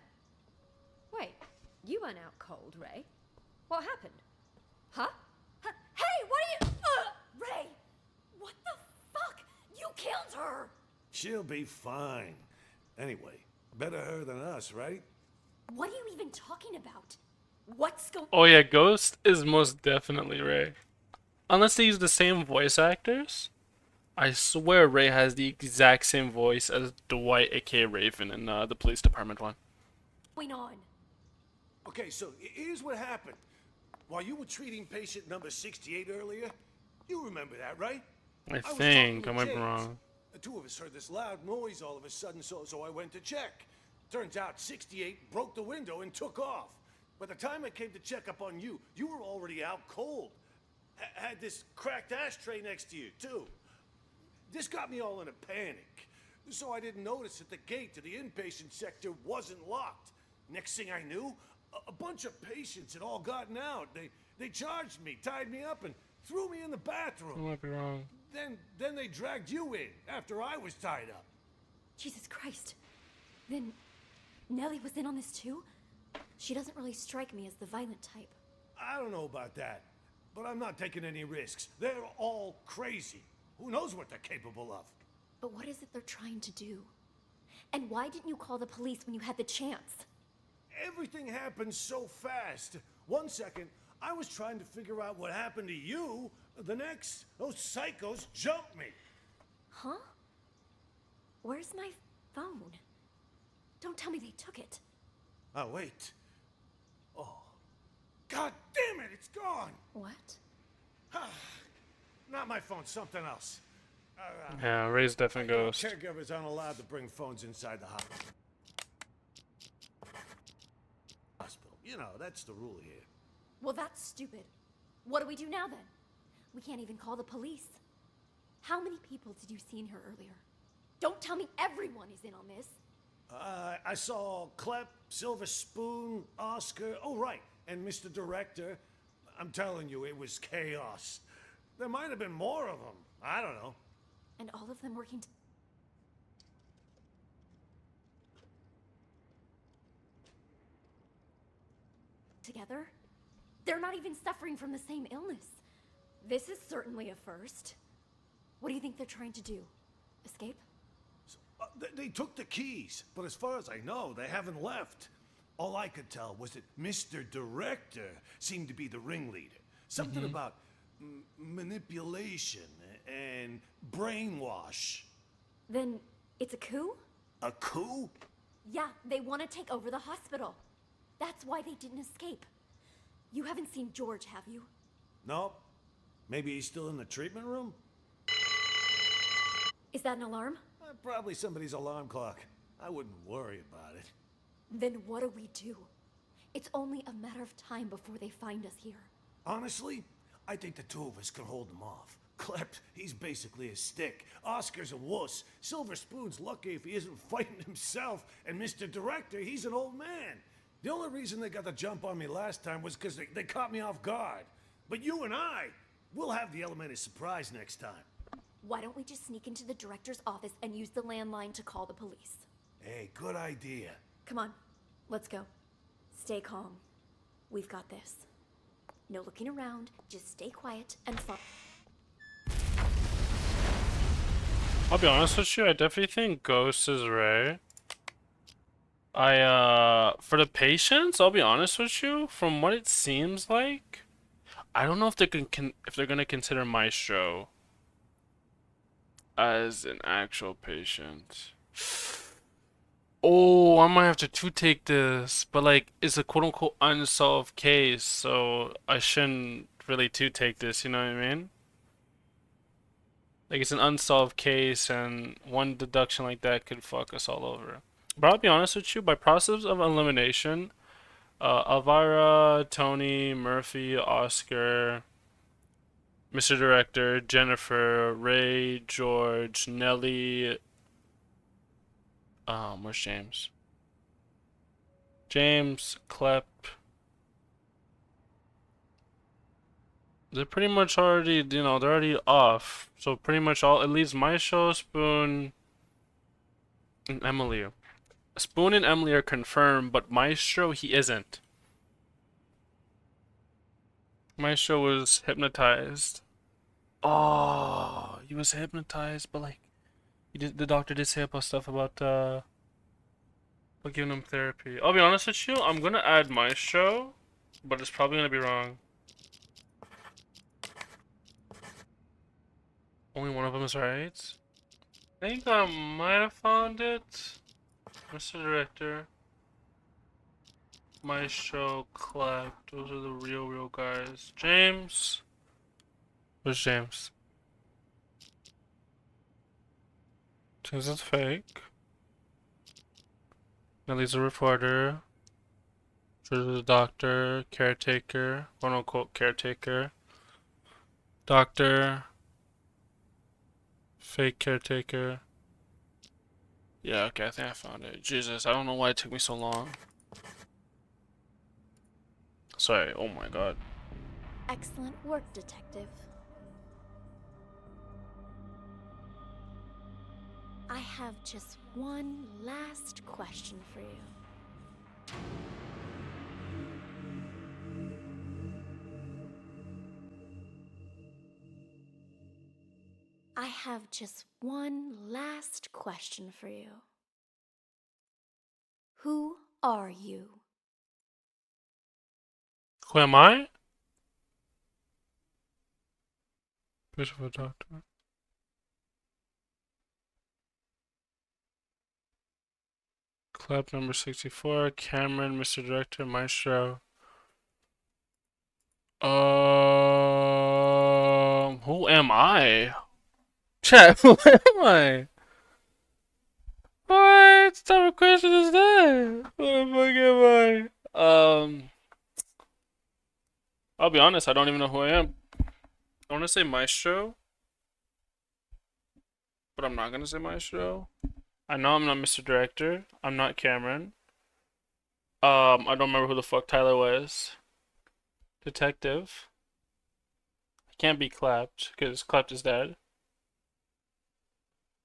Wait, you weren't out cold, Ray. What happened? Huh? Hey, what are you... Ray! What the fuck? You killed her! She'll be fine. Anyway, better her than us, right? What are you even talking about? What's going... Oh yeah, Ghost is most definitely Ray. Unless they use the same voice actors, I swear Ray has the exact same voice as Dwight, aka Raven, in the police department one. going on? Okay, so here's what happened. While you were treating patient number 68 earlier, you remember that, right? I was think I talking might to be James. wrong. The two of us heard this loud noise all of a sudden, so I went to check. Turns out 68 broke the window and took off. By the time I came to check up on you, you were already out cold. Had this cracked ashtray next to you, too. This got me all in a panic. So I didn't notice that the gate to the inpatient sector wasn't locked. Next thing I knew, a bunch of patients had all gotten out. They charged me, tied me up, and threw me in the I bathroom. might be wrong. Then they dragged you in after I was tied up. Jesus Christ. Then Nellie was in on this too? She doesn't really strike me as the violent type. I don't know about that, but I'm not taking any risks. They're all crazy. Who knows what they're capable of? But what is it they're trying to do? And why didn't you call the police when you had the chance? Everything happened so fast. 1 second, I was trying to figure out what happened to you. The next, those psychos jumped me. Huh? Where's my phone? Don't tell me they took it. Oh, wait. Oh. God damn it, it's gone! What? Not my phone, something else. Yeah, Ray's definitely Ghost. Caregivers aren't allowed to bring phones inside the hospital. You know, that's the rule here. Well, that's stupid. What do we do now then? We can't even call the police. How many people did you see in here earlier? Don't tell me everyone is in on this. I saw Clep, Silver Spoon, Oscar, oh right, and Mr. Director. I'm telling you, it was chaos. There might have been more of them. I don't know. And all of them working together? They're not even suffering from the same illness. This is certainly a first. What do you think they're trying to do? Escape? They took the keys, but as far as I know, they haven't left. All I could tell was that Mr. Director seemed to be the ringleader. Something about manipulation and brainwash. Then it's a coup? A coup? Yeah, they want to take over the hospital. That's why they didn't escape. You haven't seen George, have you? Nope. Maybe he's still in the treatment room? Is that an alarm? Probably somebody's alarm clock. I wouldn't worry about it. Then what do we do? It's only a matter of time before they find us here. Honestly, I think the two of us could hold them off. Klept, he's basically a stick. Oscar's a wuss. Silver Spoon's lucky if he isn't fighting himself. And Mr. Director, he's an old man. The only reason they got the jump on me last time was because they caught me off guard. But you and I, we'll have the element of surprise next time. Why don't we just sneak into the director's office and use the landline to call the police? Hey, good idea. Come on, let's go. Stay calm. We've got this. No looking around, just stay quiet and follow. I'll be honest with you, I definitely think Ghost is Ray. For the patients, I'll be honest with you, from what it seems like, I don't know if they're gonna consider Maestro as an actual patient. Oh, I might have to two-take this, but like, it's a quote-unquote unsolved case, so I shouldn't really two-take this, you know what I mean? Like, it's an unsolved case, and one deduction like that could fuck us all over. But I'll be honest with you, by process of elimination, Elvira, Tony, Murphy, Oscar, Mr. Director, Jennifer, Ray, George, Nelly. Where's James? James, Klep. They're pretty much already, they're already off. So pretty much all, it leaves Maestro, Spoon, and Emily. Spoon and Emily are confirmed, but Maestro, he isn't. Maestro was hypnotized. Oh, he was hypnotized, but like, the doctor did say about stuff about giving him therapy. I'll be honest with you, I'm gonna add Maestro, but it's probably gonna be wrong. Only one of them is right. I think I might have found it. Mr. Director, Maestro, Clap. Those are the real guys. James. Where's James? James is fake. Nelly's a reporter. George is a doctor, caretaker, quote unquote caretaker. Doctor. Fake caretaker. Yeah, okay, I think I found it. Jesus, I don't know why it took me so long. Sorry, oh my god. Excellent work, Detective. I have just one last question for you. I have just one last question for you. Who are you? Who am I? Bishop of Doctor. Clap number 64. Cameron, Mr. Director, Maestro. Who am I? Chat, who am I? What type of question is that? What the fuck am I? I'll be honest, I don't even know who I am. I want to say Maestro, but I'm not gonna say Maestro. I know I'm not Mr. Director. I'm not Cameron. I don't remember who the fuck Tyler was. Detective. I can't be Clapped, because Clapped is dead.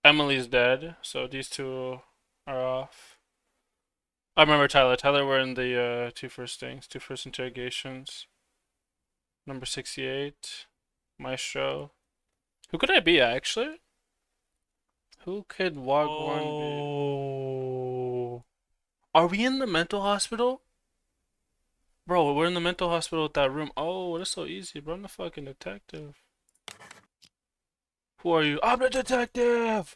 Emily's dead, so these two are off. I remember Tyler. Tyler were in the two first interrogations. Number 68. Maestro. Who could I be, actually? Who could Wagwan be? Are we in the mental hospital? Bro, we're in the mental hospital with that room. Oh, that's so easy, bro. I'm the fucking detective. Who are you? I'm the detective!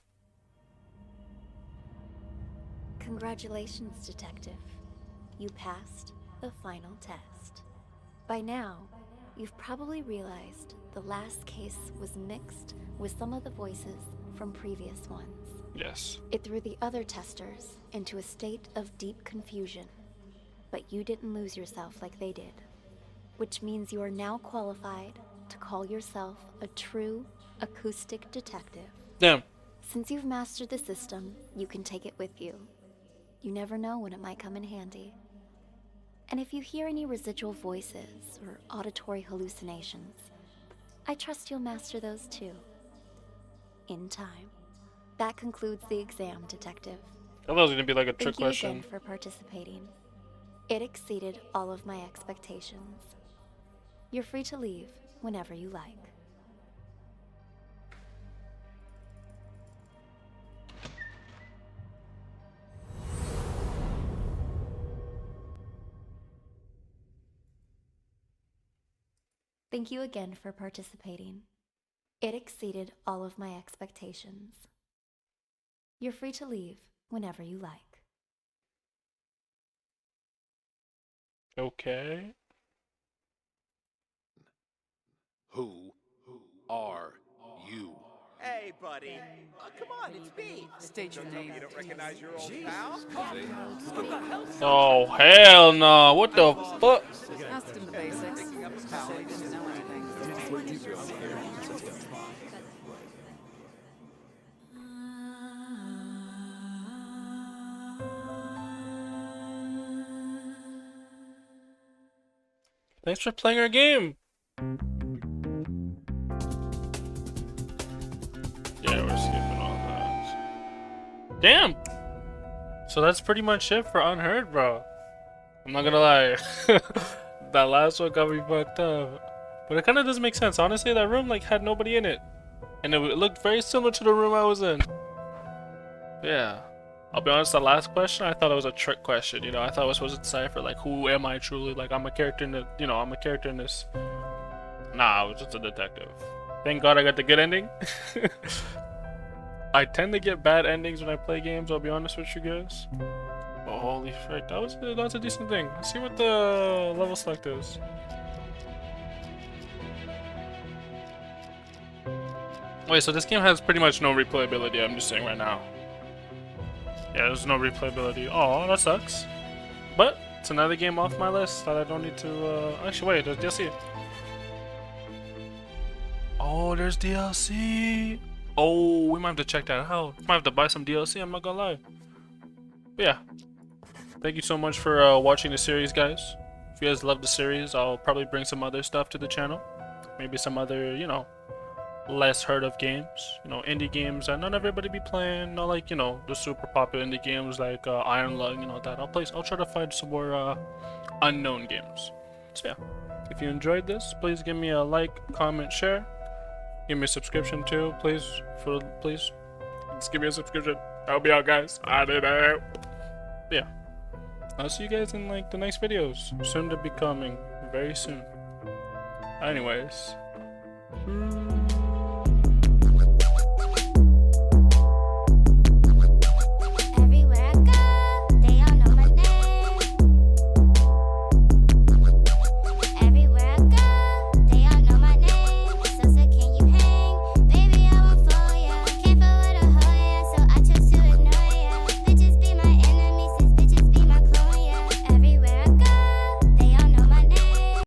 Congratulations, Detective. You passed the final test. By now, you've probably realized the last case was mixed with some of the voices from previous ones. Yes. It threw the other testers into a state of deep confusion, but you didn't lose yourself like they did, which means you are now qualified to call yourself a true acoustic detective. Damn. Since you've mastered the system, you can take it with you. You never know when it might come in handy. And if you hear any residual voices or auditory hallucinations, I trust you'll master those too. In time. That concludes the exam, Detective. I thought it was gonna be like a trick Thank you question. again for participating. It exceeded all of my expectations. You're free to leave whenever you like. Thank you again for participating. It exceeded all of my expectations. You're free to leave whenever you like. Okay. Who are you? Hey, buddy. Come on, it's me. State your name. You don't recognize your old pal? Oh hell no! What the fuck? Ask him the basics. So he didn't know anything. Thanks for playing our game. Yeah, we're skipping all that. Damn. So that's pretty much it for Unheard, bro. I'm not gonna lie. That last one got me fucked up. But it kind of does make sense. Honestly, that room like had nobody in it, and it looked very similar to the room I was in. Yeah. I'll be honest, the last question, I thought it was a trick question, you know, I thought I was supposed to decipher, like, who am I truly, like, I'm a character in the, you know, I'm a character in this. Nah, I was just a detective. Thank God I got the good ending. I tend to get bad endings when I play games, I'll be honest with you guys. But holy frick, that's a decent thing. Let's see what the level select is. Wait, so this game has pretty much no replayability, I'm just saying right now. Yeah, there's no replayability. Oh, that sucks. But it's another game off my list that I don't need to. Actually, wait, there's DLC. Oh, there's DLC. Oh, we might have to check that out. Might have to buy some DLC. I'm not gonna lie. But yeah, thank you so much for watching the series, guys. If you guys love the series, I'll probably bring some other stuff to the channel. Maybe some other, you know, less heard of games, you know, indie games that not everybody be playing, not like, you know, the super popular indie games like Iron Lung, you know, that I'll try to find some more unknown games. So yeah, if you enjoyed this, please give me a like, comment, share, give me a subscription too, please just give me a subscription. Help me out, guys. I did it. Yeah, I'll see you guys in like the next videos, soon to be coming, very soon. Anyways.